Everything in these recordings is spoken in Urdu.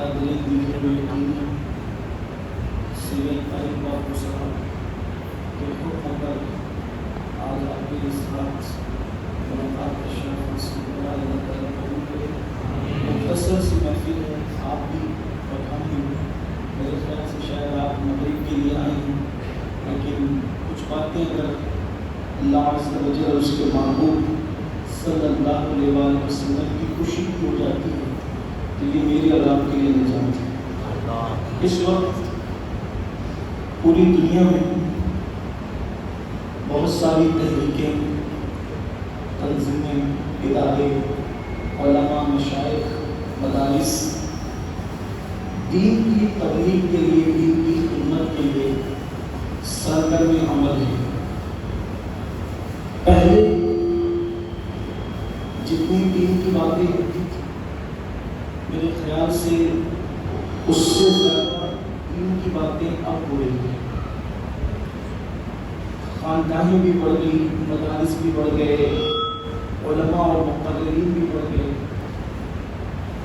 حاضرین دیکھنے میں یقین سیریل قائم باپ صاحب کے حکم پر آج آپ کے اس رات ملاقات کا شرف حاصل ہوا ہے۔ اللہ تعالیٰ قبول کرے۔ مختصر سی محفل ہے، آپ بھی اور ہم بھی، میرے خیال سے شاید آپ مغرب کے لیے آئے ہیں، لیکن کچھ باتیں اگر اللہ عز و جل اور اس کے محبوب صلی اللہ علیہ وآلہ وسلم کی خوشی کی ہو جاتی ہے تو یہ میری اور آپ کے لیے نجات ہے۔ اس وقت پوری دنیا میں بہت ساری تحریکیں، تنظیمیں، ادارے، علماء، مشائخ، مدارس دین کی تبلیغ کے لیے، دین کی خدمت کے لیے سرگرم عمل ہے۔ پہلے جتنی دین کی باتیں ہوتی تھی میرے خیال سے اس سے زیادہ دین کی باتیں اب ہو رہی ہیں۔ خانقاہیں بھی بڑھ گئی، مدارس بھی بڑھ گئے، علماء اور مقررین بھی بڑھ گئے،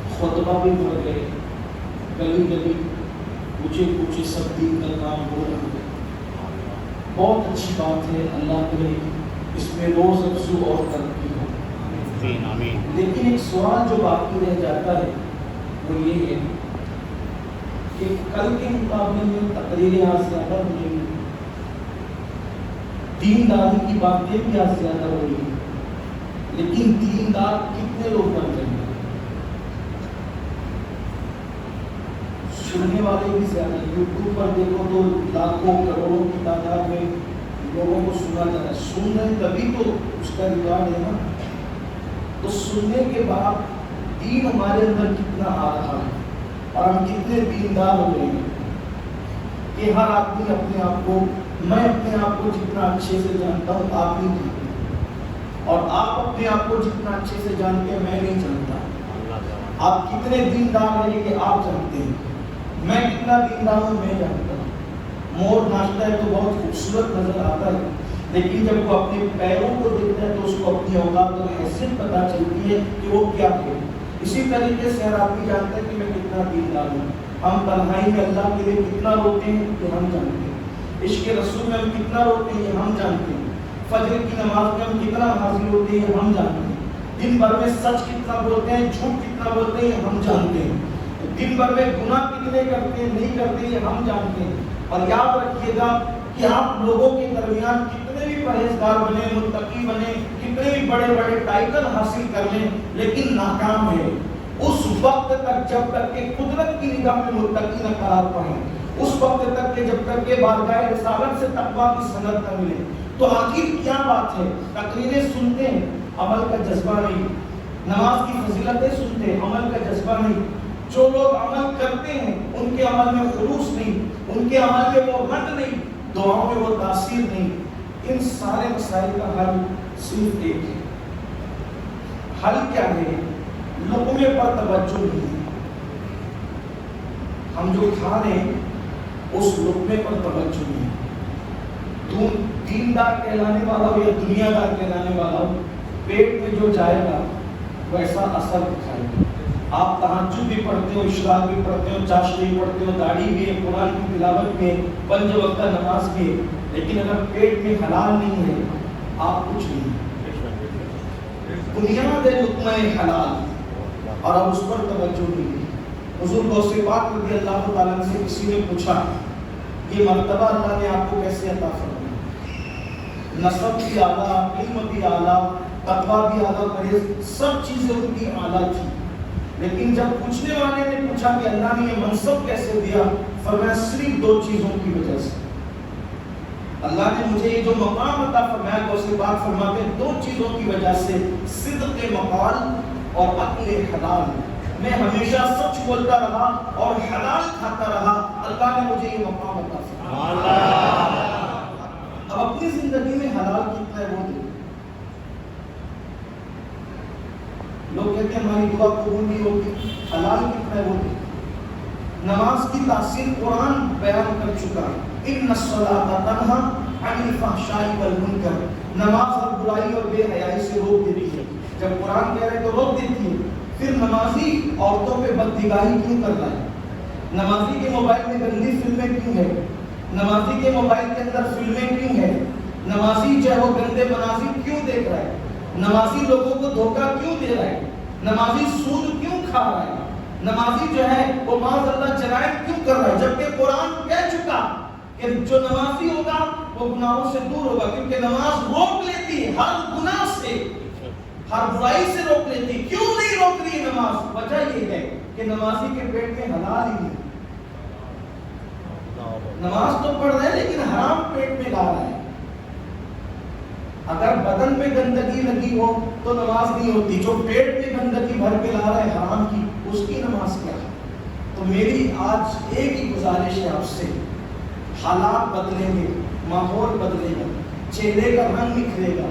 خطبہ بھی بڑھ گئے، گلی گلی کوچے کوچے سب دین کا کام ہو رہا ہے۔ بہت اچھی بات ہے، اللہ کرے اس میں روز افزوں اور ترقی ہو۔ لیکن ایک سوال جو باقی رہ جاتا ہے وہ یہ ہے کہ کل کے مقابلے میں تقریریں آج زیادہ ہو رہی ہیں، دینداری کی باتیں بھی آج زیادہ ہو رہی ہیں، لیکن دیندار کتنے لوگ بن رہے ہیں؟ سننے والے بھی زیادہ، یوٹیوب پر دیکھو تو لاکھوں کروڑوں کی تعداد میں لوگوں کو سنا جا رہا ہے۔ سن رہے تبھی تو اس کا ریوارڈ ہے نا۔ تو سننے کے بعد دین ہمارے اندر کتنا آ رہا ہے اور ہم کتنے دیندار ہو رہے ہیں کہ ہر آدمی اپنے آپ کو، میں اپنے آپ کو جتنا اچھے سے جانتا ہوں آپ نہیں جانتے، اور آپ اپنے آپ کو جتنا اچھے سے جانتے ہیں میں نہیں جانتا۔ آپ کتنے دیندار ہیں کہ آپ جانتے ہیں، میں کتنا دیندار ہوں میں جانتا ہوں۔ مور ناچتا ہے تو بہت خوبصورت نظر آتا ہے، لیکن جب وہ اپنے پیروں کو دیکھتا ہے تو اس کو اپنی اوقات اور حیثیت پتہ چلتی ہے کہ وہ کیا ہے۔ اسی طریقے سے ہر آدمی جانتا ہے کہ میں کتنا دیندار ہوں۔ ہم تنہائی میں اللہ کے لیے کتنا روتے ہیں یہ ہم جانتے ہیں، عشق رسول میں ہم کتنا روتے ہیں یہ ہم جانتے ہیں، فجر کی نماز میں ہم کتنا حاضر ہوتے ہیں یہ ہم جانتے ہیں، دن بھر میں سچ کتنا بولتے ہیں، جھوٹ کتنا بولتے ہیں یہ ہم جانتے ہیں، دن بھر میں گناہ کتنے کرتے ہیں نہیں کرتے یہ ہم جانتے ہیں۔ اور یاد رکھیے گا کہ آپ لوگوں کے درمیان کتنے بھی پرہیزگار بنے، متقی بنے، کتنے بھی بڑے بڑے ٹائٹل حاصل کر لیں، لیکن ناکام ہے اس وقت تک جب تک کہ قدرت کی نگاہ میں متقی نہ قرار پائیں، اس وقت تک کہ جب تک کہ بارگاہ رسالت سے تقویٰ کی سند نہ ملے۔ تو آخر کیا بات ہے؟ تقریریں سنتے ہیں، عمل کا جذبہ نہیں، نماز کی فضیلتیں سنتے ہیں، عمل کا جذبہ نہیں، جو لوگ عمل کرتے ہیں ان کے عمل میں خلوص نہیں، ان کے عمل میں وہ رد نہیں، دعاؤں میں وہ تاثیر نہیں۔ ان سارے مسائل کا حل صرف ایک ہے۔ حل کیا ہے؟ لقمے پر توجہ نہیں ہے، ہم جو کھا رہے ہیں اس لقمے پر توجہ نہیں ہے۔ دیندار کہلانے والا ہو یا دنیا دار کہلانے والا ہو، پیٹ میں جو جائے گا ویسا اثر دکھائے گا۔ آپ تہجد بھی پڑھتے ہو، اشراق بھی پڑھتے ہو، چاشتیں بھی پڑھتے ہو، داڑھی بھی ہے، قرآن کی تلاوت بھی ہے، پنج وقتہ نماز بھی ہے، لیکن اگر پیٹ میں حلال نہیں ہے آپ کچھ نہیں۔ بنیاد ہے لقمہ حلال اور اب اس پر توجہ نہیں ہے۔ حضور غوث پاک رضی اللہ تعالیٰ عنہ سے کسی نے پوچھا یہ مرتبہ اللہ نے آپ کو کیسے عطا فرمایا؟ نسب بھی اعلیٰ، علم بھی اعلیٰ، تقویٰ بھی اعلیٰ، پرہیز، سب چیزیں ان کی اعلیٰ تھی، لیکن جب پوچھنے والے نے پوچھا کہ اللہ نے یہ منصب کیسے دیا، فرمایا صرف دو چیزوں کی وجہ سے۔ اللہ نے مجھے یہ جو مقام عطا فرمایا، غوث پاک فرماتے ہیں دو چیزوں کی وجہ سے، صدق مقال اور عقل حلال۔ میں ہمیشہ سچ بولتا رہا اور حلال کھاتا رہا، اللہ نے مجھے یہ مقام عطا فرمایا۔ اب اپنی زندگی میں حلال کتنا ہے وہ دیکھیں۔ لوگ کہتے ہیں ہماری دعا قبول نہیں ہوتی، حلال کتنا ہے وہ دیکھیں۔ نماز کی تاثیر قرآن بیان کر چکا ہے، ان الصلاۃ تنہی عن الفحشاء والمنکر، نماز ہر برائی اور بے حیائی سے روک دیتی ہے۔ جب قرآن کہہ رہے تو روک دیتی ہے، پھر نمازی عورتوں پہ بدنگاہی کیوں کر رہا ہے؟ نمازی کے موبائل میں گندی فلمیں کیوں ہے؟ نمازی کے موبائل کے اندر فلمیں کیوں ہے؟ نمازی جو ہے وہ گندے مناظر کیوں دیکھ رہا ہے؟ نمازی لوگوں کو دھوکہ کیوں دے رہا ہے؟ نمازی سود کیوں کھا رہا ہے؟ نمازی جو ہے وہ معاذ اللہ جرائم کیوں کر رہا ہے؟ جبکہ قرآن کہہ چکا کہ جو نمازی ہوگا وہ گناہوں سے دور ہوگا، کیونکہ نماز روک لیتی ہے ہر گناہ سے، ہر برائی سے روک لیتی ہے۔ کیوں نہیں روک رہی نماز؟ وجہ یہ ہے کہ نمازی کے پیٹ میں حلال ہی نہیں، نماز تو پڑھ رہے ہیں لیکن حرام پیٹ میں لا رہا ہے۔ اگر بدن میں گندگی لگی ہو تو نماز نہیں ہوتی، جو پیٹ میں گندگی بھر کے لا رہا ہے حرام کی، اس کی نماز کیا ہے؟ تو میری آج ایک ہی گزارش ہے آپ سے، حالات بدلیں گے، ماحول بدلے گا، چہرے کا رنگ نکھرے گا،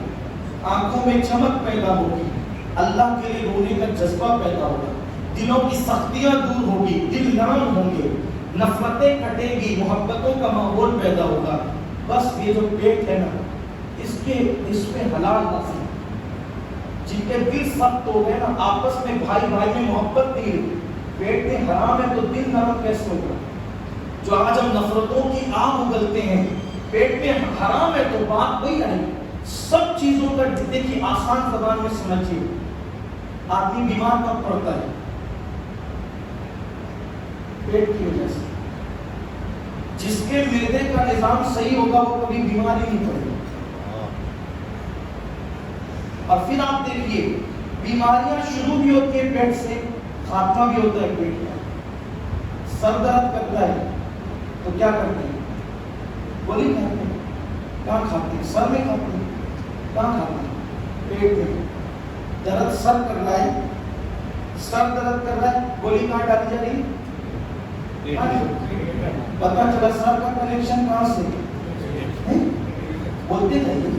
آنکھوں میں چمک پیدا ہوگی، اللہ کے لیے رونے کا جذبہ پیدا ہوگا، دلوں کی سختیاں دور ہوگی، دل نرم ہوں گے، نفرتیں کٹیں گی، محبتوں کا ماحول پیدا ہوگا۔ بس یہ جو پیٹ ہے نا، اس پہ حلال نازل، جن کے دل سخت ہو گئے نا، آپس میں بھائی بھائی میں محبت نہیں ہے، پیٹ میں حرام ہے تو دل نرم کیسے ہوگا؟ جو آج ہم نفرتوں کی آگ اگلتے ہیں، پیٹ میں حرام ہے تو بات وہی آئی۔ سب چیزوں کا دیکھیے آسان زبان میں سمجھیے، آدمی بیمار کب پڑتا ہے؟ پیٹ کی وجہ سے۔ جس کے معدے کا نظام صحیح ہوگا وہ کبھی بیمار ہی نہیں پڑے گا۔ اور پھر آپ دیکھیے بیماریاں شروع بھی ہوتی ہیں پیٹ سے، خاتمہ بھی ہوتا ہے پیٹ کا۔ سر درد کرتا ہے تو کیا کرتے ہیں؟ گولی کھاتے ہیں۔ کہاں کھاتے ہیں؟ سر میں کھاتے ہیں۔ کہاں کھاتے ہیں؟ پیٹ میں۔ درد سر کر رہا ہے، سر درد کر رہا ہے، گولی کہاں ڈالی جا رہی ہے؟ پتہ چلا سر کا کنیکشن کہاں سے؟ بولتے نہیں،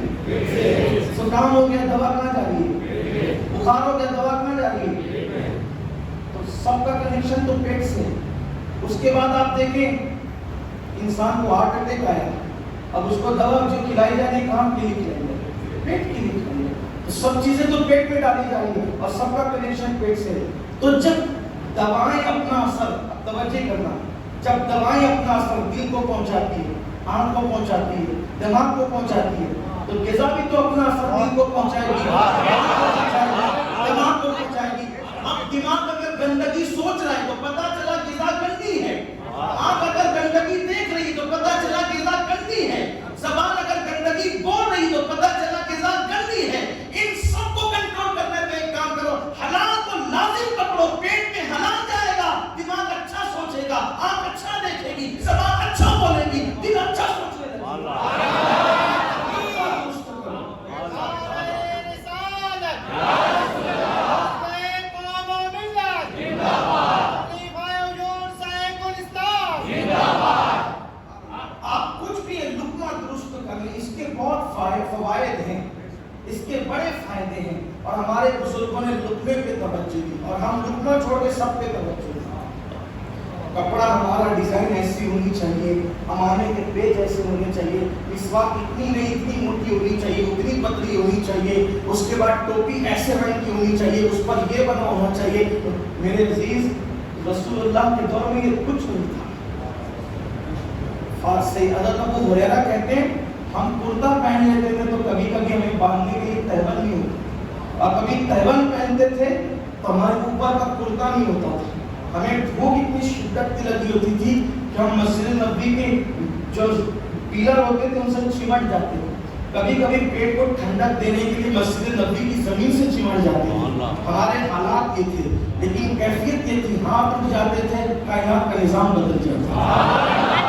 زکام ہو گیا دوا کہاں جا رہی ہے؟ بخار ہو گیا دوا کہاں جا رہی ہے؟ تو سب کا کنیکشن تو پیٹ سے ہے۔ اس کے بعد آپ دیکھیں انسان کو ہارٹ اٹیک آیا، اب اس کو دوا جو کھلائی جا رہی ہے کہاں کے لیے کھلائی جا رہی ہے؟ پیٹ کے لیے کھلائی جا رہی ہے۔ تو سب چیزیں تو پیٹ میں ڈالی جا رہی ہے اور سب کا کنیکشن پیٹ سے ہے۔ تو جب دوائیں اپنا اثر، توجہ کرنا، جب دوائیں اپنا اثر دل کو پہنچاتی ہے، آنکھ کو پہنچاتی ہے، دماغ کو پہنچاتی ہے، تو غذا بھی تو اپنا اثر دل کو پہنچائے گی، دماغ کو پہنچائے گی۔ اب دماغ اگر گندگی سوچ رہا ہے تو پتہ چلا غذا گندی ہے، آنکھ اگر گندگی دیکھ رہی تو پتہ چلا غذا گندی ہے، زبان اگر گندگی بول رہی تو پتہ چلا غذا گندی ہے۔ ان سب کو کنٹرول کرنے پہ ایک کام کرو، حلال کو لازم پکڑو، پیٹ میں حلال جائے گا، دماغ اچھا سوچے گا، آنکھ اچھا دیکھے گی، زبان اچھا بولے گی، دل اچھا سوچنے لگے گا۔ فوائد ہیں، اس کے بڑے فائدے ہیں، اور ہمارے بزرگوں نے لقمے پہ توجہ دی اور ہم لقمہ چھوڑ کے سب پہ توجہ دی۔ کپڑا ہمارا ڈیزائن ایسی ہونی چاہیے، ہمارے کے پیج ایسے ہونے چاہیے، مسواک اتنی نہیں اتنی موٹی ہونی چاہیے، اتنی پتلی ہونی چاہیے، اس کے بعد ٹوپی ایسے رنگ کی ہونی چاہیے، اس پر یہ بنا ہونا چاہیے۔ میرے عزیز رسول اللہ کے دور میں یہ کچھ نہیں تھا۔ اور حضرت ابو ہریرہ کہتے ہیں ہم کرتا پہن لیتے تھے تو کبھی کبھی ہمیں باندھنے کے لیے تہبند نہیں ہوتا، اور کبھی تہبند پہنتے تھے تو ہمارے اوپر کا کرتا نہیں ہوتا تھا۔ ہمیں بھوک اتنی شدت لگی ہوتی تھی کہ ہم مسجد نبوی کے جو پیلر ہوتے تھے ان سے چمٹ جاتے تھے، کبھی کبھی پیٹ کو ٹھنڈک دینے کے لیے مسجد نبوی کی زمین سے چمٹ جاتے تھے۔ ہمارے حالات یہ تھے، لیکن کیفیت یہ تھی، ہاتھ اٹھ جاتے تھے کائنات کا نظام بدل جاتا۔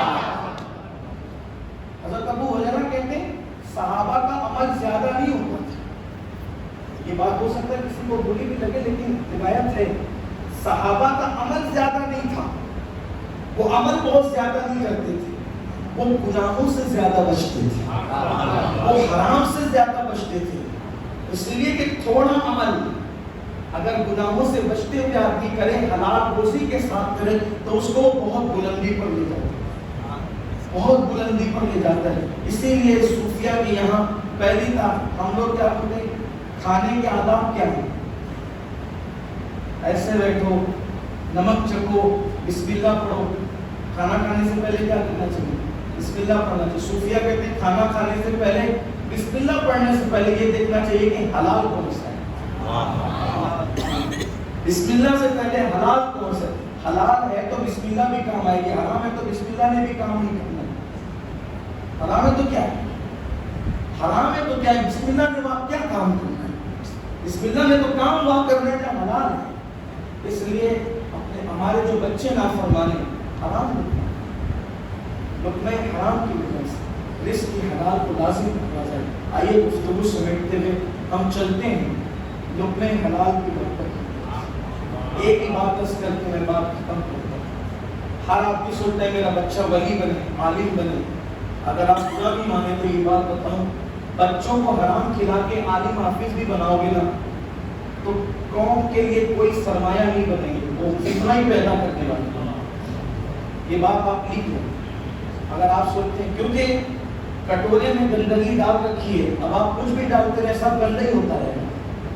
حضرت ابو ہریرہ کہتے ہیں صحابہ کا عمل زیادہ نہیں ہوتا تھا۔ یہ بات ہو سکتا ہے کسی کو بری بھی لگے، لیکن روایت ہے صحابہ کا عمل زیادہ نہیں تھا، وہ عمل بہت زیادہ نہیں کرتے تھے، وہ گناہوں سے زیادہ بچتے تھے، وہ حرام سے زیادہ بچتے تھے، اس لیے کہ تھوڑا عمل اگر گناہوں سے بچتے ہوئے آدمی کرے، حلال روزی کے ساتھ کرے، تو اس کو بہت بلندی پر لے جاتا ہے، بہت بلندی پر لے جاتا ہے۔ اسی لیے صوفیہ کے یہاں پہلی بات ہم لوگ کیا کرتے ہیں، کھانے کے آداب کیا ہیں؟ ایسے بیٹھو، نمک چکھو، بسم اللہ پڑھو. کھانا کھانے سے پہلے کیا کرنا چاہیے؟ بسم اللہ پڑھنا چاہیے. صوفیہ کہتے ہیں کھانا کھانے سے پہلے بسم اللہ پڑھنے سے پہلے یہ دیکھنا چاہیے کہ حلال کون سا ہے. بسم اللہ سے پہلے حلال کون سا ہے. حلال ہے تو بسم اللہ بھی کام آئے گی, حرام ہے تو بسم اللہ نے بھی کام نہیں کرنا. حرام ہے تو کیا ہے, حرام ہے تو کیا ہے, بسم اللہ نے وہاں کیا کام کرنا ہے. بسم اللہ نے تو کام وہاں کرنا ہے جہاں حلال ہے. اس لیے اپنے ہمارے جو بچے نافرمانے حرام لقمہ حرام کی وجہ سے رزق کی حلال کو لازم کرنا چاہیے. آئیے گفتگو سمیٹتے ہوئے ہم چلتے ہیں لقمہ حلال کی برکت. ایک ہی بات دس کر کے میں بات ختم کرتا ہوں. ہر آپ کی سوچتا ہے میرا بچہ ولی بنے, عالم بنے. اگر آپ پورا بھی مانے تو یہ بات بتاؤں, بچوں کو حرام کھلا کے عالم حافظ بھی بناؤ گے نا تو قوم کے لیے کوئی سرمایہ نہیں بنے گی, وہ فتنہ ہی پیدا کرنے والی. یہ بات آپ لکھ لیں. اگر آپ سوچتے ہیں کیونکہ کٹورے میں گندگی ڈال رکھی ہے, اب آپ کچھ بھی ڈالتے رہے سب گندا ہی ہوتا رہے.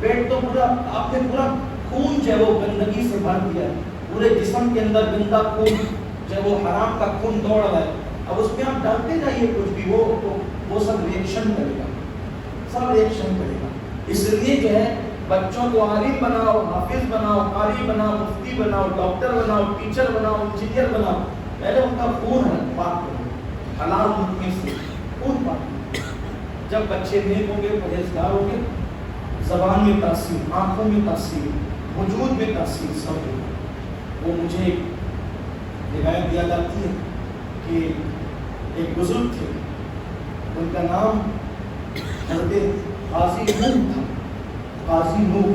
پیٹ تو پورا آپ نے پورا خون جو ہے وہ گندگی سے بھر دیا ہے, پورے جسم کے اندر گندا خون جو ہے وہ حرام کا خون دوڑ رہا ہے. اب اس میں آپ ڈالتے جائیے کچھ بھی, وہ سب ریئیکشن کرے گا, سب ریئیکشن کرے گا. اس لیے جو ہے بچوں کو عالم بناؤ, حافظ بناؤ, قاری بناؤ, مفتی بناؤ, ڈاکٹر بناؤ, ٹیچر بناؤ, انجینئر بناؤ. پہلے ان کا خون ہے پاک کرو, حلال لقمے سے خون پاک کرو. جب بچے نیک ہوں گے, پرہیزگار ہوں گے, زبان میں تاثیر, آنکھوں میں تاثیر, وجود میں تاثیر سب ہوگا. وہ مجھے روایت دیا جاتی ہے کہ ایک بزرگ تھے, ان کا نام حضرت قاضی نوح تھا. قاضی نوح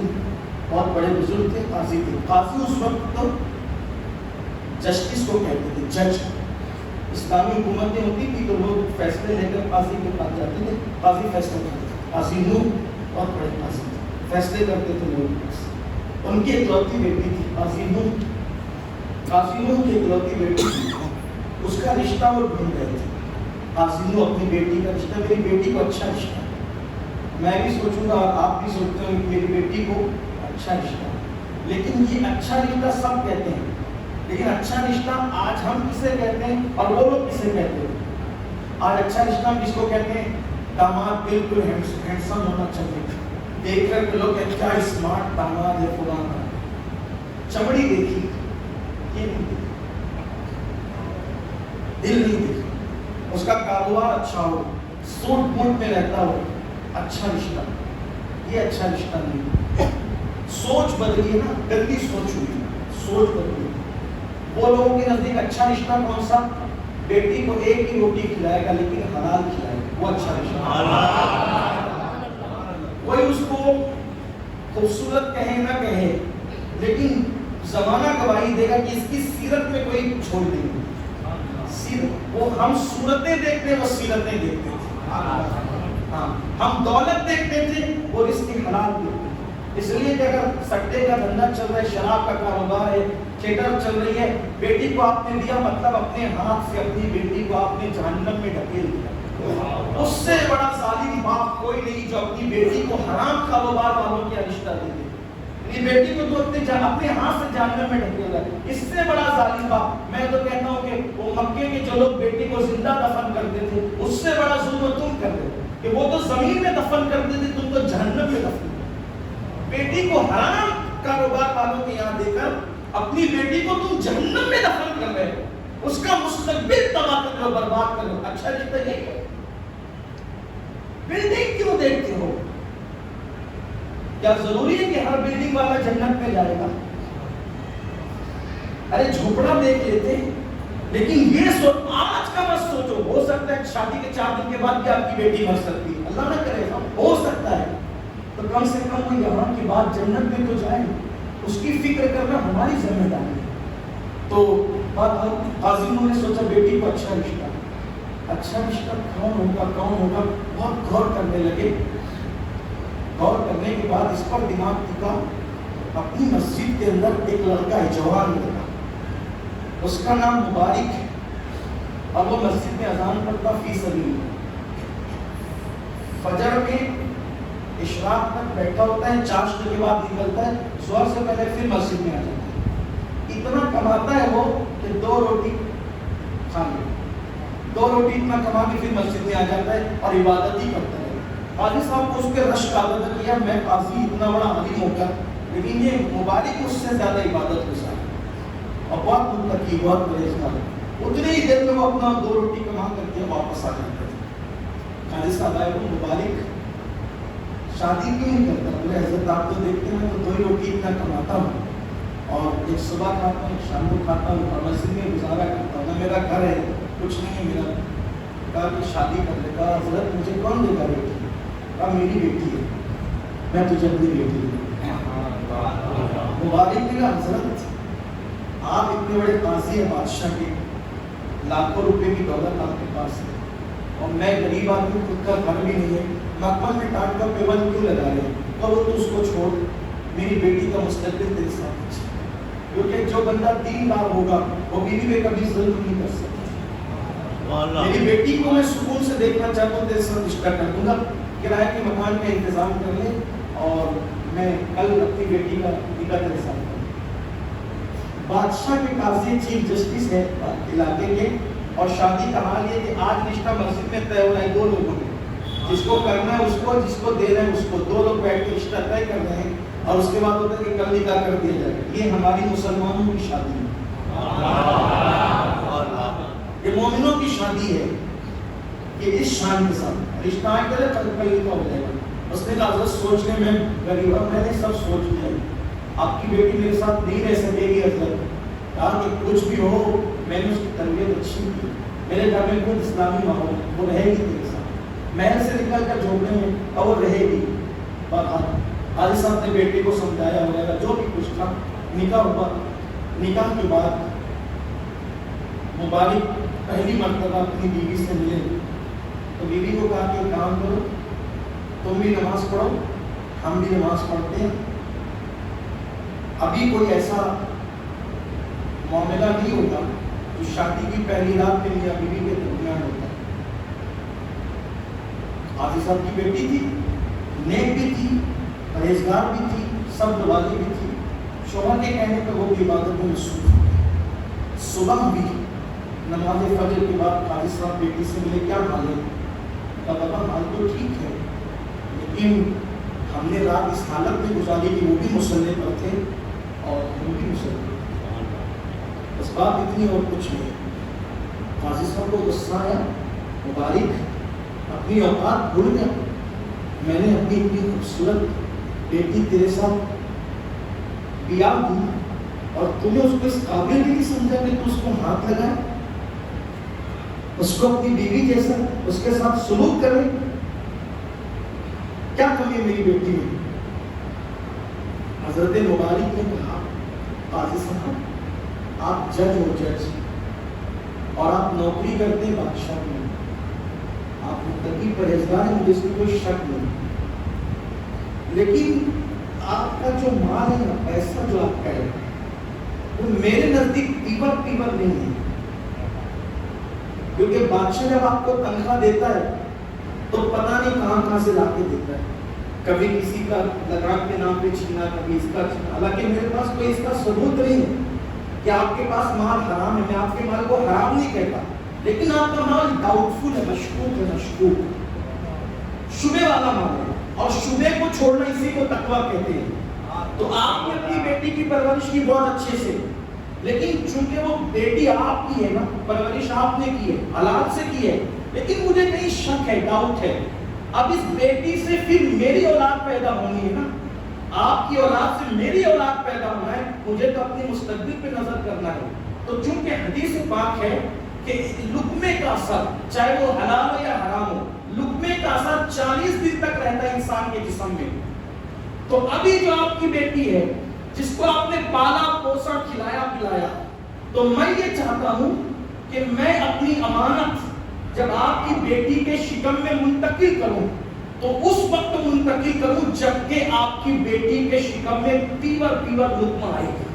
بہت بڑے بزرگ تھے, قاضی تھے. قاضی اس وقت تو جسٹس کو کہتے تھے, جج. اسلامی حکومتیں ہوتی تھی تو لوگ فیصلے لے کر قاضی کے پاس جاتے تھے, قاضی فیصلہ کرتے تھے. قاضی نوح بہت بڑے قاضی تھے, فیصلے کرتے تھے لوگ. ان کی اکلوتی بیٹی تھی قاضی نوح. قاضی نوح کی اکلوتی بیٹی تھی, اس کا رشتہ وہ ڈھونڈ رہے تھے. قاضی نوح اپنی بیٹی کا رشتہ, میری بیٹی کو اچھا رشتہ, میں بھی سوچوں گا اور آپ بھی سوچتے ہوں کہ میری بیٹی کو اچھا رشتہ. لیکن یہ اچھا رشتہ سب کہتے ہیں, لیکن اچھا رشتہ آج ہم کسے کہتے ہیں اور وہ لوگ کسے کہتے ہیں. آج اچھا رشتہ ہم کس کو کہتے ہیں؟ داماد بالکل ہینڈسم ہونا چاہیے, دیکھ کر کے لوگ کہتے ہیں کیا اسمارٹ داماد ہے فلاں کا. چمڑی دیکھی, یہ نہیں دیکھی, دل نہیں دیکھی, اس کا کاروبار اچھا ہو, سوٹ بوٹ میں رہتا ہو, اچھا رشتہ. یہ اچھا رشتہ نہیں. سوچ بدلی نا, گندی سوچ ہوئی, سوچ بدلی. وہ لوگوں کے نزدیک اچھا رشتہ کون سا؟ بیٹی کو ایک ہی روٹی کھلائے گا لیکن حلال کھلائے گا, وہ اچھا رشتہ. کوئی اس کو خوبصورت کہے نہ کہے, لیکن زمانہ گواہی دے گا کہ اس کی سیرت میں کوئی چھوڑ دیں گے. وہ ہم صورتیں دیکھتے ہیں, وہ سیرتیں دیکھتے تھے. ہاں, ہم دولت دیکھتے تھے, وہ رزق حلال دیکھتے تھے. اس لیے کہ اگر سٹے کا دھندا چل رہا ہے, شراب کا کاروبار ہے, تھیٹر چل رہی ہے, بیٹی کو آپ نے دیا مطلب اپنے ہاتھ سے اپنی بیٹی کو آپ نے جہنم میں ڈھکیل دیا. اس سے بڑا ظالم باپ کوئی نہیں جو اپنی بیٹی کو حرام کاروبار والوں کا رشتہ دے دے. یہ بیٹی کو تو اپنے ہاتھ سے جہنم میں ڈھکیل رہا ہے. اس سے بڑا ظالم باپ, میں تو کہتا ہوں کہ وہ مکے کے جو لوگ بیٹی کو زندہ دفن کرتے تھے, اس سے بڑا ظلم تم کر رہے ہو کہ وہ تو زمین میں دفن کرتے تھے, تم تو جہنم میں دفن. بیٹی کو حرام کاروبار والوں کے یہاں دے کر اپنی بیٹی کو تم جہنم میں دفن کر رہے ہو, اس کا مستقبل تباہ کر لو, برباد کر لو. اچھا رشتہ یہی ہے. بلڈنگ کیوں دیکھتے ہو؟ کیا ضروری ہے کہ ہر بلڈنگ والا جنت میں جائے گا؟ ارے جھوپڑا دیکھ لیتے, لیکن یہ آج کا مت سوچو. ہو سکتا ہے شادی کے 4 دن کے بعد بھی آپ کی بیٹی مر سکتی ہے, اللہ نہ کرے گا, ہو سکتا ہے. تو کم سے کم وہ یہاں کی بات جنت میں تو جائے, اس کی فکر کرنا ہماری ذمہ داری ہے. تو قاضی نے سوچا بیٹی کو اچھا رشتہ, اچھا رشتہ کون ہوگا, بہت غور کرنے لگے. غور کرنے کے بعد اس پر دماغ ٹکا. اپنی مسجد کے اندر ایک لڑکا ہے, جوان لڑکا, اس کا نام مبارک ہے, اور وہ مسجد میں اذان پڑھتا فی سبیل اللہ. فجر میں اشراق تک بیٹھا ہوتا ہے, چاشت کے بعد نکلتا ہے, ظہر سے پہلے پھر مسجد میں آ جاتا ہے. اتنا کماتا ہے وہ کہ 2 روٹی کھا لے، 2 روٹی اتنا کما کے پھر مسجد میں آ جاتا ہے اور عبادت ہی کرتا ہے۔ قاضی صاحب کو اس کے رشک عادت ہے کہ یار میں قاضی اتنا بڑا عالم ہو کر، لیکن یہ مبارک مجھ سے زیادہ عبادت گزار اور بہت متقی، بہت پرہیزگار، اتنی ہی دیر میں وہ اپنا 2 روٹی کما کر کے واپس آ جاتا ہے۔ قاضی صاحب آئے، وہ مبارک شادی کیوں نہیں کرتا؟ بولے حضرت آپ تو دیکھتے ہیں تو 2 ہی روٹی اتنا کماتا ہوں اور ایک صبح کھاتا ہوں، شام کو کھاتا ہوں اور مسجد میں گزارا کرتا ہوں، میرا گھر ہے، کچھ نہیں ہے میرا۔ کہا کہ شادی کر لے۔ کہا حضرت مجھے کون دے گا بیٹی؟ کہا میری بیٹی ہے، میں تجھے اپنی بیٹی ہوں۔ مبارک نے کہا حضرت آپ اتنے بڑے قاضی ہیں بادشاہ کے، لاکھوں روپے کی دولت آپ کے پاس ہے اور میں غریب آدمی، خود کا گھر بھی نہیں ہے، مکمل میں ٹاٹ کا پیول کیوں لگا رہے ہیں؟ کرو تو اس کو چھوڑ، میری بیٹی کا مستقبل تیرے ساتھ اچھا، کیونکہ جو بندہ دیندار ہوگا وہ بیوی پہ کبھی ظلم نہیں کر سکتا۔ میری بیٹی کو میں سکون سے دیکھنا چاہتا ہوں، تیرے ساتھ رشتہ کر دوں گا، کرائے کے مکان کا انتظام کر لیں اور میں کل اپنی بیٹی کا نکاح تیرے ساتھ کروں۔ بادشاہ کے قاضی چیف جسٹس ہے علاقے کے، اور شادی کا حال یہ کہ آج رشتہ مسجد میں طے ہو رہا ہے 2 لوگوں میں، جس کو کرنا ہے اس کو، جس کو دینا ہے اس کو، 2 لوگ بیٹھ کے رشتہ طے کر رہے ہیں اور اس کے بعد ہوتا ہے کہ کل نکاح کر دیا جائے گا۔ یہ ہماری مسلمانوں کی شادی ہے، یہ مومنوں کی شادی ہے کہ اس شان کے ساتھ رشتہ آئے کرے کل نکاح ہو جائے گا۔ اس نے کہا حضرت سوچ لیں، میں غریب ہوں، میں نے سب سوچ لیا، آپ کی بیٹی میرے ساتھ نہیں رہ سکے گی حضرت۔ کہا کہ کچھ بھی ہو میں نے اس کی تربیت اچھی کی، میرے گھر میں خود اسلامی ماحول ہے، وہ رہے گی تیرے ساتھ، محل سے نکل کر جھونپڑے میں اور وہ رہے گی۔ قاضی صاحب نے بیٹے کو سمجھایا وغیرہ جو بھی کچھ تھا، نکاح ہوا۔ نکاح کے بعد مبارک پہلی مرتبہ اپنی بیوی سے ملے تو بیوی کو کہا کہ کام کرو، تم بھی نماز پڑھو، ہم بھی نماز پڑھتے ہیں۔ ابھی کوئی ایسا معاملہ نہیں ہوتا جو شادی کی پہلی رات میں میاں بیوی کے درمیان ہوتا ہے۔ قاضی صاحب کی بیٹی تھی، نیک بھی تھی، پرہیزگار بھی تھی، سب نوازی بھی تھی، شوہر کے کہنے پہ وہ بھی عبادت میں مصروف تھی۔ صبح بھی نماز فجر کے بعد قاضی صاحب بیٹی سے ملے، کیا حال ہے؟ کہا بابا حال تو ٹھیک ہے، لیکن ہم نے رات اس حالت میں گزاری کہ وہ بھی مصلی پر تھے اور ہم بھی مصلی پر تھے، بس بات اتنی اور کچھ نہیں۔ قاضی صاحب کو غصہ آیا، مبارک اپنی اوقات بھول گیا، میں نے اپنی اتنی خوبصورت بیٹی تیرے ساتھ بیاہ دی اور تمہیں اس کو اس قابل بھی نہیں سمجھا کہ تو اس کو ہاتھ لگائے، اس کو اپنی بیوی جیسا اس کے ساتھ سلوک کرے، کیا کمی ہے میری بیٹی میں؟ حضرت مبارک نے کہا قاضی صاحب آپ جج ہو، جج، اور آپ نوکری کرتے ہیں بادشاہ میں، آپ متقی پرہیزگار ہیں، مجھے اس میں کوئی شک نہیں، لیکن آپ کا جو مال ہے نا، پیسہ جو آپ کا ہے وہ میرے نزدیک پیور نہیں ہے، کیونکہ بادشاہ جب آپ کو تنخواہ دیتا ہے تو پتہ نہیں کہاں سے لا کے دیتا ہے، کبھی کسی کا لگام کے نام پہ چھینا، کبھی اس کا چھینا، حالانکہ میرے پاس کوئی اس کا ثبوت نہیں ہے کہ آپ کے پاس مال حرام ہے، میں آپ کے مال کو حرام نہیں کہتا، لیکن آپ کا مال ڈاؤٹ فل ہے، مشکوک، شبے والا مال ہے، اور شبے کو چھوڑنا اسی کو تقویٰ کہتے ہیں۔ تو آپ نے اپنی بیٹی کی پرورش کی بہت اچھے سے، لیکن چونکہ وہ بیٹی آپ کی ہے نا، پرورش آپ نے کی ہے، حلال سے کی ہے، لیکن مجھے کہیں شک ہے، ڈاؤٹ ہے، اب اس بیٹی سے پھر میری اولاد پیدا ہونی ہے نا، آپ کی اولاد سے میری اولاد پیدا ہونا ہے، مجھے تو اپنی مستقبل پہ نظر کرنا ہے۔ تو چونکہ حدیث پاک ہے کہ لقمے کا اثر چاہے وہ حلال ہو یا حرام ہو، لقمے کا اثر 40 دن تک رہتا ہے انسان کے جسم میں۔ تو ابھی جو آپ کی بیٹی ہے جس کو آپ نے پالا پوسا کھلایا پلایا، تو میں یہ چاہتا ہوں کہ میں اپنی امانت جب آپ کی بیٹی کے شکم میں منتقل کروں تو اس وقت منتقل کروں جبکہ آپ کی بیٹی کے شکم میں پیور لقمہ آئے گا۔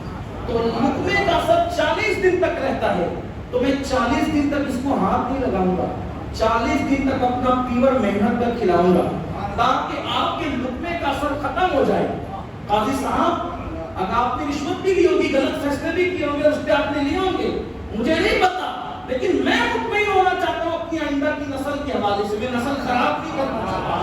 تو لقمے کا اثر 40 دن تک رہتا ہے، تو میں 40 دن تک اس کو ہاتھ نہیں لگاؤں گا، 40 دن تک اپنا پیور محنت کر کھلاؤں گا تاکہ آپ کے لقمے کا اثر ختم ہو جائے۔ قاضی صاحب اگر آپ نے رشوت بھی لی ہوگی, غلط فیصلے بھی کیے ہوں گے, اس پہ آپ نے لیے ہوں گے, مجھے نہیں پتا, لیکن میں مطمئن ہونا چاہتا ہوں اپنی آئندہ کی نسل کے حوالے سے. میں نسل خراب نہیں کرنا چاہتا,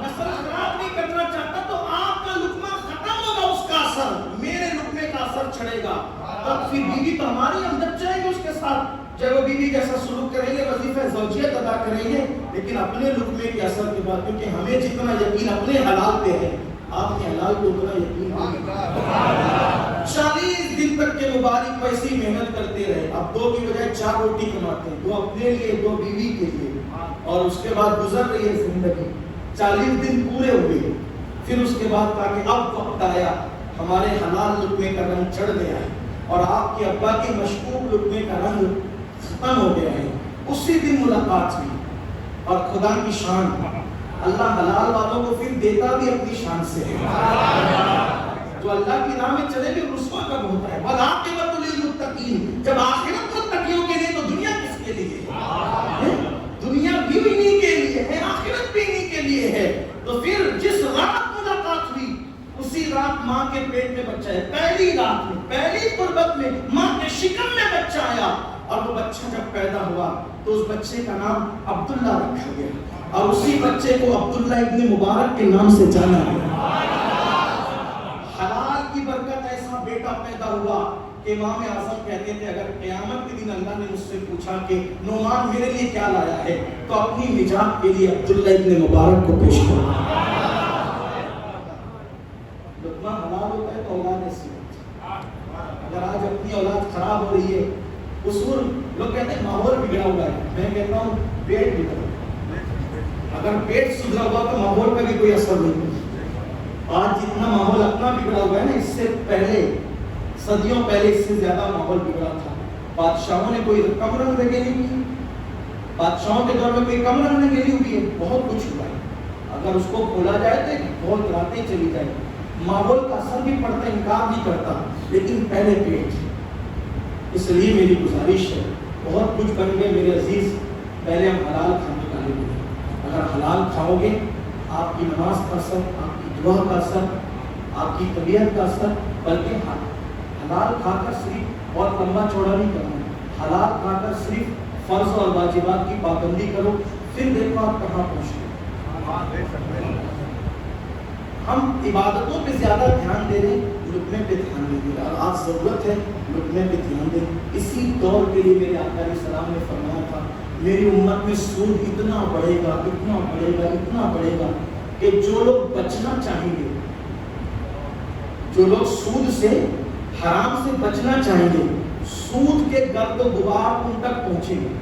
نسل خراب نہیں کرنا چاہتا, تو آپ کا لقمہ ختم ہوگا, اس کا اثر میرے لقمے کا اثر چھڑے گا. تب پھر بیوی تو ہماری ہم جب چاہیں گے اس کے ساتھ, چاہے وہ بیوی جیسا سلوک کریں گے, وظیفہ زوجیت ادا کریں گے, لیکن اپنے لقمے کے اثر کے بعد, کیونکہ ہمیں جتنا یقین اپنے حلال پہ ہے, آپ کے حلال کو اتنا یقین نہیں. 40 دن تک کے مبارک پیسے محنت کرتے رہے, اب 2 کی بجائے 4 روٹی کماتے ہیں, 2 اپنے لیے 2 بیوی کے لیے, اور اس کے بعد گزر رہی ہے زندگی. 40 دن پورے ہوئے, پھر اس کے بعد کہا کہ اب وقت آیا, ہمارے حلال لقمے کا رنگ چڑھ گیا ہے, اور آپ کے ابا کے مشکوک لقمے کا رنگ ختم ہو گیا ہے. اسی دن ملاقات ہوئی, اور خدا کی شان, اللہ حلال والوں کو پھر دیتا بھی اپنی شان سے ہے. جو اللہ کی راہ میں چلے بھی رسوا کب ہوتا ہے. والعاقبۃ للمتقین, جب آخرت متقیوں کے لیے, تو دنیا کس کے لیے ہے؟ دنیا بھی انہی کے لیے ہے, آخرت بھی انہی کے لیے ہے. تو پھر جس رات ملاقات ہوئی, اسی رات ماں کے پیٹ میں بچہ ہے. پہلی رات میں, پہلی قربت میں ماں کے شکم میں بچہ آیا, اور وہ بچہ جب پیدا ہوا تو اس بچے کا نام عبداللہ رکھا گیا, اور اسی بچے کو عبداللہ ابن مبارک کے نام سے جانا گیا. حلال کی برکت, ایسا بیٹا پیدا ہوا کہ امام اعظم کہتے تھے, اگر قیامت کے دن اللہ نے مجھ سے پوچھا کہ نعمان میرے لیے کیا لایا ہے, تو اپنی نجات کے لیے عبداللہ ابن مبارک کو پیش کروں. لقمہ حلال ہوتا ہے تو اولاد ایسی ہوتی ہے. اگر آج اپنی اولاد خراب ہو رہی ہے, اصول لوگ کہتے ہیں ماحول بگڑا ہوا ہے, میں کہتا ہوں پیٹ بگڑا. اگر پیٹ سدھرا ہوا تو ماحول پہ بھی کوئی اثر نہیں. آج جتنا ماحول اپنا بگڑا ہوا ہے نا, اس سے پہلے صدیوں پہلے اس سے زیادہ ماحول بگڑا تھا. بادشاہوں نے کوئی کم رنگ رنگینی کی, بادشاہوں کے دور میں کوئی کم رنگ رنگینی ہوئی ہے, بہت کچھ ہوا ہے. اگر اس کو کھولا جائے تو بہت راتیں چلی جائیں. ماحول کا اثر بھی پڑتا ہے, انکار نہیں کرتا, لیکن پہلے پیٹ. اس لیے میری گزارش ہے, بہت کچھ بن گئے میرے عزیز, پہلے ہم حلال کھانے والے ہوئے. اگر حلال کھاؤ گے, آپ کی نماز کا اثر, آپ کی دعا کا اثر, آپ کی طبیعت کا اثر, بلکہ حلال کھا کر صرف بہت لمبا چوڑا نہیں کرنا, حلال کھا کر صرف فرض اور واجبات کی پابندی کرو, پھر دیکھو آپ کہاں پہنچ گئے. ہم عبادتوں پہ زیادہ دھیان دے رہے, لقمے پہ دھیان نہیں دے رہے, اور آج ضرورت ہے لقمے پہ دھیان دیں. اسی دور کے لیے میرے آقا علیہ السلام نے فرمایا تھا, میری امت میں سود اتنا بڑھے گا, اتنا بڑھے گا, اتنا بڑھے گا, کہ جو لوگ بچنا چاہیں گے, جو لوگ سود سے, حرام سے بچنا چاہیں گے, سود کے گرد و غبار ان تک پہنچے گا.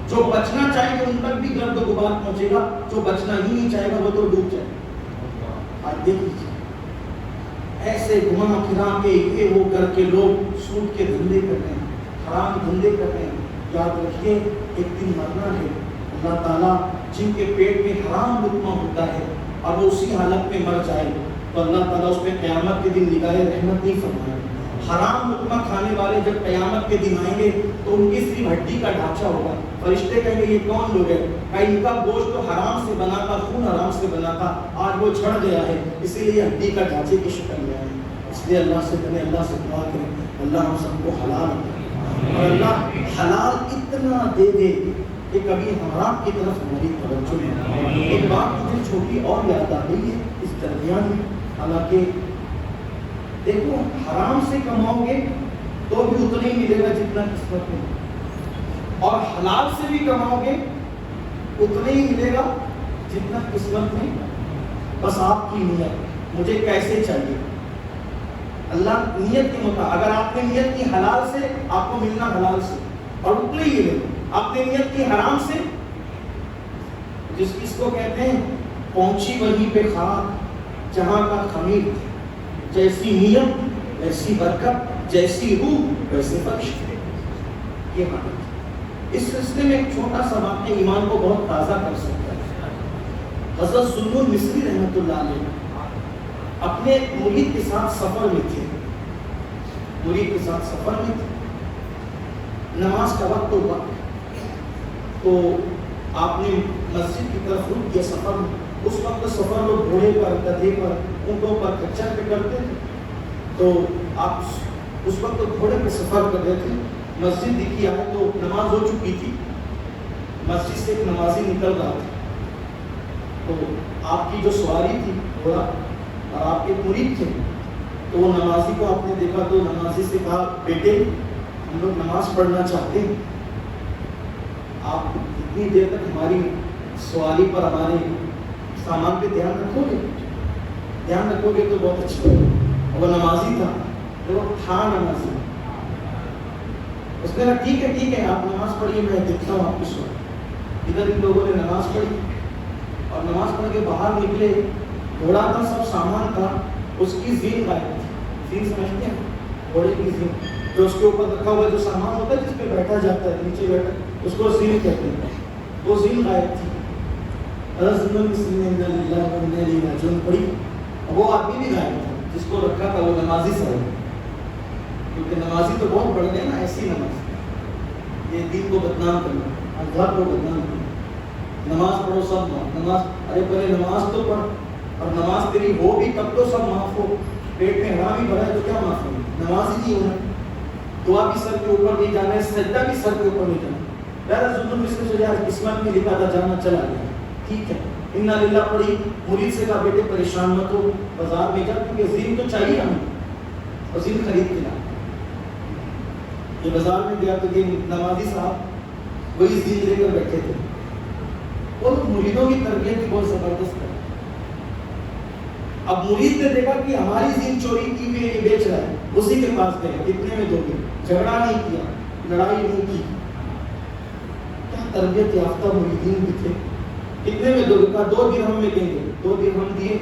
جو بچنا چاہیں گے ان تک بھی گرد و غبار پہنچے گا, جو بچنا ہی نہیں چاہے گا وہ تو ڈوب جائے گا. آج دیکھ لیجیے, ایسے گھما پھرا کے یہ وہ کر کے لوگ سود کے دھندے کر رہے ہیں, حرام دھندے کر رہے ہیں. یاد رکھیے ایک دن مرنا ہے. اللہ تعالیٰ جن کے پیٹ میں حرام لقمہ ہوتا ہے اور وہ اسی حالت میں مر جائے, تو اللہ تعالیٰ اس پہ قیامت کے دن نگاہ رحمت نہیں فرمائے. حرام لقمہ کھانے والے جب قیامت کے دن آئیں گے تو ان کی صرف ہڈی کا ڈھانچہ ہوگا. فرشتے کہیں گے یہ کون لوگ ہیں, کہ ان کا گوشت تو حرام سے بنا تھا, خون حرام سے بنا تھا, آج وہ چھڑ گیا ہے, اسی لیے ہڈی کا ڈھانچے کی شکل میں آئے. اس لیے اللہ سے کریں, اللہ سے دعا کریں, اللہ ہم سب کو حلال دے, اور اللہ حلال اتنا دے دے کہ کبھی حرام کی طرف ہماری توجہ نہیں. ایک بات مجھے چھوٹی اور یاد آ گئی ہے اس درمیان میں, حالانکہ دیکھو حرام سے کماؤ گے تو بھی اتنا ہی ملے گا جتنا قسمت میں, اور حلال سے بھی کماؤ گے اتنا ہی ملے گا جتنا قسمت میں. بس آپ کی نیت, مجھے کیسے چاہیے, اللہ نیت کے مطابق. اگر آپ نے نیت کی حلال سے, آپ کو ملنا حلال سے, اور اتنا ہی ملے. آپ نے نیت کی حرام سے, جس کو کہتے ہیں پہنچی وہیں پہ خاک جہاں کا خمیر, جیسی نیت ویسی برکت, جیسی روح ویسے بخش. یہ حالت. اس سلسلے میں ایک چھوٹا سا واقعہ ایمان کو بہت تازہ کر سکتا ہے. حضرت ذوالنور مصری رحمۃ اللہ علیہ اپنے مرید کے ساتھ سفر میں تھے, مرید کے ساتھ سفر میں تھے, نماز کا وقت ہوا تو آپ نے مسجد کی طرف رخ کیا سفر میں. اس وقت سفر لوگ گھوڑے پر, گدھے پر, اونٹوں پر کچر پہ کرتے تھے. تو آپ اس وقت تو گھوڑے پہ سفر کر رہے تھے, مسجد دکھی آئے تو نماز ہو چکی تھی, مسجد سے ایک نمازی نکل رہا تھا. تو آپ کی جو سواری تھی گھوڑا اور آپ کے مرید تھے, تو وہ نمازی کو آپ نے دیکھا تو نمازی سے کہا, بیٹے ہم لوگ نماز پڑھنا چاہتے ہیں, آپ اتنی دیر تک ہماری سواری پر ہمارے سامان پہ دھیان رکھو گے؟ دھیان رکھو گے تو بہت اچھا ہوگا. وہ نمازی تھا, وہ تھا نمازی. اس نے کہا ٹھیک ہے آپ نماز پڑھیے, میں دیکھتا ہوں آپ کی سواری. ادھر ان لوگوں نے نماز پڑھی اور نماز پڑھ کے باہر نکلے, گھوڑا تھا, سب سامان تھا, اس کی زین غائب تھی. زین سمجھتے ہیں؟ گھوڑے کی زین, جو اس کے اوپر رکھا ہوا جو سامان ہوتا ہے جس پہ بیٹھا جاتا ہے, نیچے بیٹھا, اس کو زین کہتے ہیں. وہ زین غائب تھی. پڑھی, وہ آدمی بھی غائب تھا جس کو رکھا تھا, وہ نمازی صاحب. کیونکہ نمازی تو بہت بڑھ گئے نا, ایسی نماز یہ دین کو بدنام کرنا, مذہب کو بدنام کرنا. نماز پڑھو سب معاف, نماز, ارے پہلے نماز تو پڑھ, اور نماز تیری ہو بھی تب تو سب معاف ہو. پیٹ میں حرام ہی بھرا ہے تو کیا معاف ہوگی؟ نماز ہی نہیں ہونا, دعا بھی سر کے اوپر نہیں جانا ہے, سجدہ بھی سر کے اوپر نہیں جانا. پہلا ظلم اس میں سجا قسمت میں لکھا تھا جانا چلا گیا, ٹھیک ہے, انا للہ پڑھی. مرید سے کہا بیٹے پریشان مت ہو, بازار میں جا, کیونکہ زین تو چاہیے ہمیں, اور زین خرید کے لا. یہ بازار میں گیا تو یہ نمازی صاحب وہی زین لے کر بیٹھے تھے. اور مریدوں کی تربیت بھی بہت زبردست ہے. اب مرید نے دیکھا کہ ہماری زین چوری کی ہوئی یہ بیچ رہا ہے, اسی کے پاس گئے, کتنے میں دو گے؟ جھگڑا نہیں کیا, لڑائی نہیں کی. کیا تربیت یافتہ مریدین بھی تھے. کتنے میں دو گے؟ کہا 2 درہم میں دیں گے. 2 درہم دیے,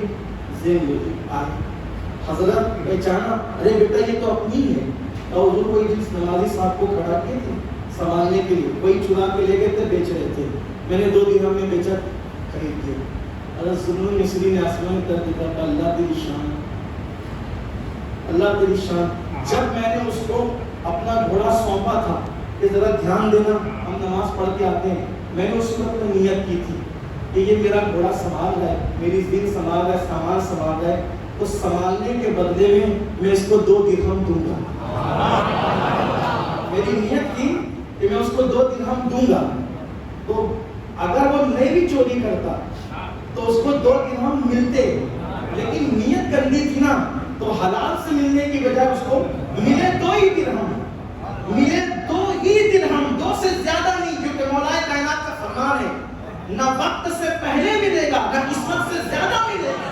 زین لے لی. حضرت پہچانا, ارے بیٹا یہ تو اپنی ہی ہے. اور حضور کوئی جس نمازی صاحب کو کھڑا کیے تھے سنبھالنے کے لیے, کوئی چرا کے لے گئے تھے, بیچ رہے تھے, میں نے 2 درہم میں بیچا, خرید لیا. حضرت سنون مصری نے آسمان کر دیا, اللہ تیری شان, اللہ تیری شان. جب میں نے اس کو اپنا گھوڑا سونپا تھا کہ ذرا دھیان دینا, ہم نماز پڑھ کے آتے ہیں, میں نے اس وقت نیت کی تھی کہ یہ میرا گھوڑا سنبھال رہا ہے, میری زین سنبھال رہا ہے, سامان سنبھال رہا ہے, تو سنبھالنے کے بدلے میں اس کو 2 درہم دوں گا. میری نیت تھی کہ میں اس کو 2 درہم دوں گا. تو اگر وہ نہیں بھی چوری کرتا تو اس کو 2 درہم ملتے, لیکن نیت کرنی تھی نا, تو حلال سے ملنے کی بجائے اس کو ملے 2 ہی درہم, ملے 2 ہی درہم, 2 سے زیادہ نہیں. کیونکہ مولا کائنات کا فرمان ہے, نہ وقت سے پہلے ملے گا نہ قسمت سے زیادہ ملے گا.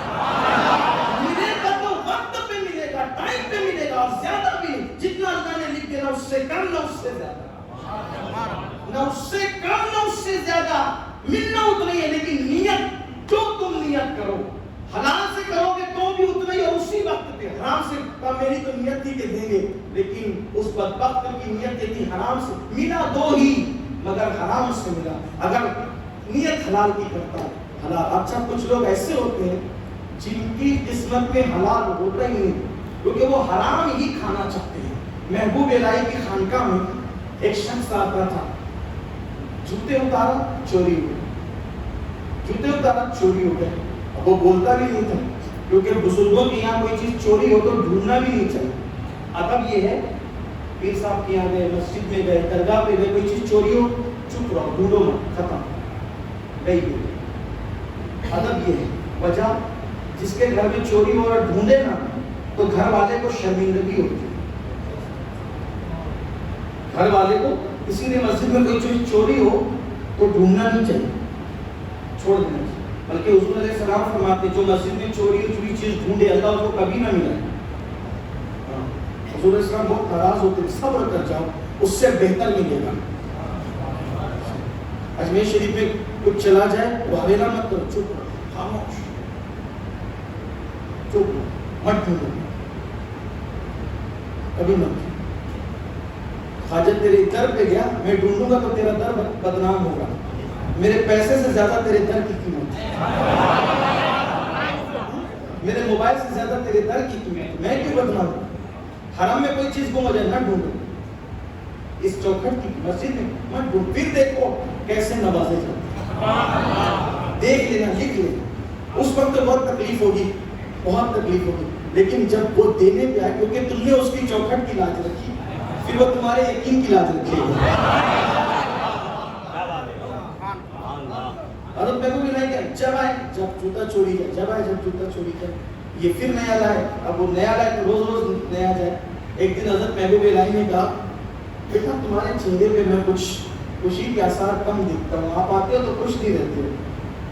ملے گا تو وقت پہ ملے گا, ٹائم پہ ملے گا, اور زیادہ بھی جتنا اللہ نے لکھ دیا, اس سے کم نہ اس سے زیادہ, نہ اس سے کم نہ اس سے زیادہ. ملنا اتنا ہی ہے, لیکن نیت جو تم نیت کرو حلال سے کرو گے تو بھی اتنا ہی, اور اسی وقت پہ. حرام سے میری تو نیت تھی کہ دیں گے, لیکن اس بدبخت کی نیت یہ تھی حرام سے, ملا 2 ہی مگر حرام سے ملا. اگر نیت حلال کی کرتا حلال. اچھا کچھ لوگ ایسے ہوتے ہیں جن کی قسمت میں حلال ہوتا ہی نہیں, کیونکہ وہ حرام ہی کھانا چاہتے ہیں. محبوب الہی کی خانقاہ میں ایک شخص آتا تھا, جوتے اتارا چوری ہو گئے, جوتے اتارا چوری ہو گئے. اب وہ بولتا بھی نہیں تھا, کیونکہ بزرگوں کے یہاں کوئی چیز چوری ہو تو ڈھونڈنا بھی نہیں چاہیے. ادب یہ ہے, پیر صاحب کے یہاں گئے, مسجد میں گئے, درگاہ پہ گئے, کوئی چیز چوری ہو چپ رہو, ڈھونڈو مت, ختم, گئی گئی. ادب یہ ہے. وجہ جس کے گھر میں چوری ہو اور ڈھونڈے نا تو گھر والے کو شرمندگی ہوتی ہے, گھر والے کو. اسی لیے مسجد میں کوئی چیز چوری ہو تو ڈھونڈنا نہیں چاہیے, چھوڑ دینا چاہیے. بلکہ حضور علیہ السلام فرماتے جو مسجد میں چوری ہوئی چیز ڈھونڈے اللہ اس کو کبھی نہ ملا. حضور علیہ السلام بہت ناراض ہوتے, صبر کر جاؤ, اس سے بہتر ملے گا. اجمیر شریف میں کچھ چلا جائے واویلا مت کرو, چپ رہو, خاموش, چپ رہو, مت ڈھونڈو, کبھی مت. خواجہ تیرے در پہ گیا, میں ڈھونڈوں گا تو تیرا در بدنام ہوگا, میرے پیسے سے زیادہ تیرے در کی قیمت, میرے موبائل سے زیادہ تیرے در کی قیمت, میں کیوں بدنام ہوں. حرم میں کوئی چیز گم ہو جائے نہ ڈھونڈو, اس چوکھٹ کی مسجد میں مت ڈھونڈو, پھر دیکھو کیسے نوازے جاتے, دیکھ لینا, لکھ لینا. اس وقت تو بہت تکلیف ہوگی, بہت تکلیف ہوگی، لیکن جب وہ دینے پہ آئے، کیونکہ تم نے اس کی چوکھٹ کی لاج رکھی، پھر وہ تمہارے یقین کی لاج رکھے گا۔ حضرت محبوب الہی کیا جب آئے جب جوتا چوری جائے، جب آئے جب جوتا چوری جائے، یہ پھر نیا لائے، اب وہ نیا لائے تو روز روز نیا جائے۔ ایک دن حضرت محبوب الہی نے کہا بیٹا تمہارے چہرے پہ میں کچھ خوشی کے آثار کم دیکھتا ہوں، آپ آتے ہو تو خوش نہیں رہتے ہو،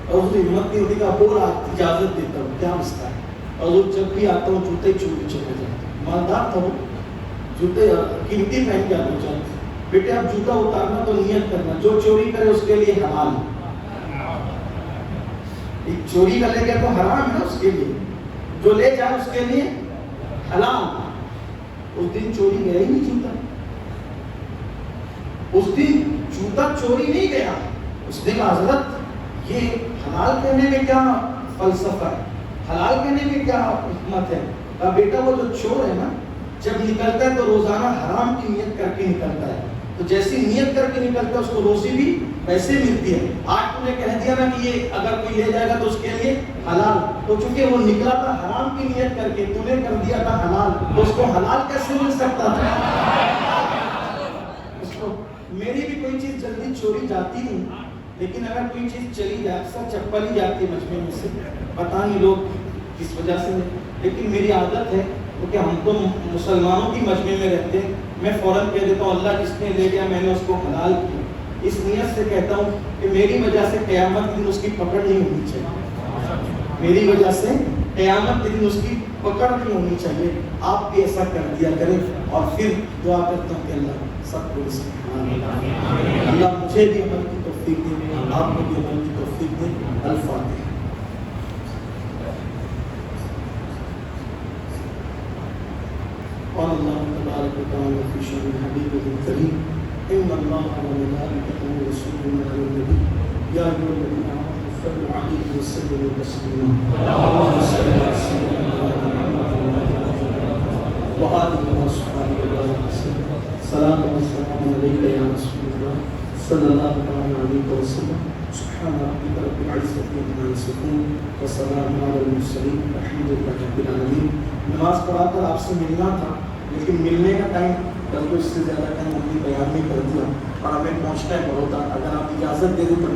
اور اس نے ہمت نہیں ہوتی کہ بول اجازت دیتا ہوں، کیا مسئلہ ہے؟ اور وہ جب بھی آتا ہوں جوتے چوری چلے جاتے، مالدار تھا وہ، جوتے قیمتی پہن کے آنا چاہتے۔ بیٹے اب جوتا اتارنا تو نیت کرنا، جو چوری کرے اس کے لیے حلال، چوری کا لے گیا تو حرام ہے اس کے لیے، جو لے جائے اس کے لیے حلال۔ اس دن چوری گیا ہی نہیں جوتا، اس دن جوتا چوری نہیں گیا، اس نے کہا حضرت یہ حلال کہنے میں کیا فلسفہ ہے، حلال کہنے میں کیا حکمت ہے؟ کہا بیٹا وہ جو چور ہے نا جب نکلتا ہے تو روزانہ حرام کی نیت کر کے نکلتا ہے، تو جیسی نیت کر کے نکلتا ہے اس کو روزی بھی ویسے ملتی ہے۔ آج تم نے کہہ دیا نا کہ یہ اگر کوئی لے جائے گا تو اس کے لیے حلال، تو چونکہ وہ نکلا تھا حرام کی نیت کر کے، تو نے کر دیا تھا حلال، تو اس کو حلال کیسے مل سکتا تھا؟ اس کو میری بھی کوئی چیز جلدی چوری جاتی نہیں، لیکن اگر کوئی چیز چلی جائے، اکثر چپل ہی جاتی ہے مجمع میں سے، پتہ نہیں لوگ کس وجہ سے، لیکن میری عادت ہے کیونکہ ہم تو مسلمانوں کی مجمع میں رہتے ہیں، میں فوراً کہہ دیتا ہوں اللہ جس نے لے گیا میں نے اس کو حلال کیا، اس نیت سے کہتا ہوں کہ میری وجہ سے قیامت کے دن اس کی پکڑ نہیں ہونی چاہیے، میری وجہ سے قیامت کے دن اس کی پکڑ نہیں ہونی چاہیے۔ آپ بھی ایسا کر دیا کریں، اور پھر دعا کرتا ہوں کہ اللہ سب کو اس اللہ مجھے بھی عمل کی توفیق دے، آپ کو بھی عمل کی توفیق دے۔ الفاتحہ۔ قال الله تبارك وتعالى في شأن حبيبه الكريم إن الله وملائكته يصلون على النبي يا أيها الذين آمنوا صلوا عليه وسلموا تسليما اللهم صل على سيدنا محمد وآله وصحبه وسلم سلام والسلام عليك يا رسول الله صلى الله عليه وسلم سبحان ربك رب العزة عما يصفون وسلام على المرسلين والحمد لله رب العالمين۔ نماز پڑھا کر آپ سے ملنا تھا، لیکن ملنے کا ٹائم بلکہ اس سے زیادہ ٹائم اپنی بیان میں کر دیا، اور ہمیں پہنچنا ہے بڑھوتا، اگر آپ اجازت دے دیں تو